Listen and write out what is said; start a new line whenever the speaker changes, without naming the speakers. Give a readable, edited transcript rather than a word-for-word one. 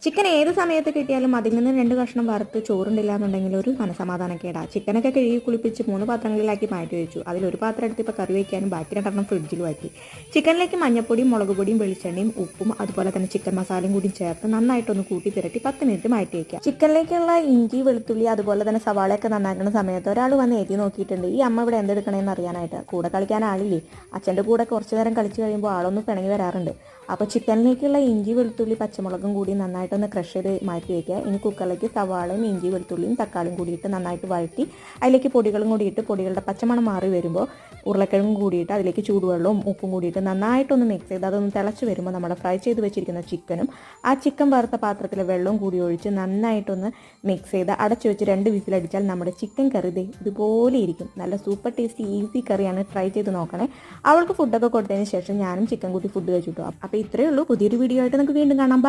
Chicken ഏത് സമയത്ത് കിട്ടിയാലും അതിൽ നിന്ന് 2 കഷ്ണം വറുത്ത് ചോറുണ്ടില്ല എന്നുണ്ടെങ്കിൽ ഒരു മനസമാധാനക്കേടാ. ചിക്കനൊക്കെ കഴുകി കുളിപ്പിച്ച് 3 പാത്രങ്ങളിലാക്കി മാറ്റി വെച്ചു. അതിലൊരു പാത്രം എടുത്ത് ഇപ്പോൾ കറി വയ്ക്കാനും ബാക്കി 2 ഫ്രിഡ്ജിൽ മാറ്റി. ചിക്കനിലേക്ക് മഞ്ഞപ്പൊടിയും മുളക് പൊടിയും വെളിച്ചെണ്ണയും ഉപ്പും അതുപോലെ തന്നെ ചിക്കൻ മസാലയും കൂടി ചേർത്ത് നന്നായിട്ടൊന്ന് കൂട്ടി പുരട്ടി 10 മിനിറ്റ് മാറ്റി വയ്ക്കുക. ചിക്കനിലേക്കുള്ള ഇഞ്ചി വെളുത്തുള്ളി അതുപോലെ തന്നെ സവാളയൊക്കെ നന്നാക്കുന്ന സമയത്ത് ഒരാൾ വന്ന് എഴുതി നോക്കിയിട്ടുണ്ട്, ഈ അമ്മ ഇവിടെ എന്തെടുക്കണമെന്ന് അറിയാനായിട്ട്. കൂടെ കളിക്കാൻ ആളില്ലേ? അച്ഛൻ്റെ കൂടെ കുറച്ച് നേരം കളിച്ച് കഴിയുമ്പോൾ ആളൊന്ന് പിണങ്ങി വരാറുണ്ട്. അപ്പോൾ ചിക്കനിലേക്കുള്ള ഇഞ്ചി വെളുത്തുള്ളി പച്ചമുളകും കൂടി നന്നായിട്ടൊന്ന് ക്രഷ് ചെയ്ത് മാറ്റി വയ്ക്കുക. ഇനി കുക്കറിലേക്ക് സവാളയും ഇഞ്ചി വെളുത്തുള്ളിയും തക്കാളിയും കൂടിയിട്ട് നന്നായിട്ട് വഴറ്റി അതിലേക്ക് പൊടികളും കൂടിയിട്ട് പൊടികളുടെ പച്ചമണം മാറി വരുമ്പോൾ ഉരുളക്കിഴങ്ങും കൂടിയിട്ട് അതിലേക്ക് ചൂടുവെള്ളവും ഉപ്പും കൂടിയിട്ട് നന്നായിട്ടൊന്ന് മിക്സ് ചെയ്ത് അതൊന്ന് തിളച്ച് വരുമ്പോൾ നമ്മുടെ ഫ്രൈ ചെയ്ത് വെച്ചിരിക്കുന്ന ചിക്കനും ആ ചിക്കൻ വറുത്ത പാത്രത്തിലെ വെള്ളവും കൂടി ഒഴിച്ച് നന്നായിട്ടൊന്ന് മിക്സ് ചെയ്ത് അടച്ചു വെച്ച് 2 വിസിലടിച്ചാൽ നമ്മുടെ ചിക്കൻ കറി ഇതുപോലെ ഇരിക്കും. നല്ല സൂപ്പർ ടേസ്റ്റി ഈസി കറിയാണ്. ട്രൈ ചെയ്ത് നോക്കണേ. അവൾക്ക് ഫുഡൊക്കെ കൊടുത്തതിന് ശേഷം ഞാനും ചിക്കൻ കൂട്ടി ഫുഡ് കഴിച്ചു കിട്ടും. അപ്പോൾ ഇത്രയേ ഉള്ളൂ. പുതിയൊരു വീഡിയോ ആയിട്ട് നമുക്ക് വീണ്ടും കാണാം.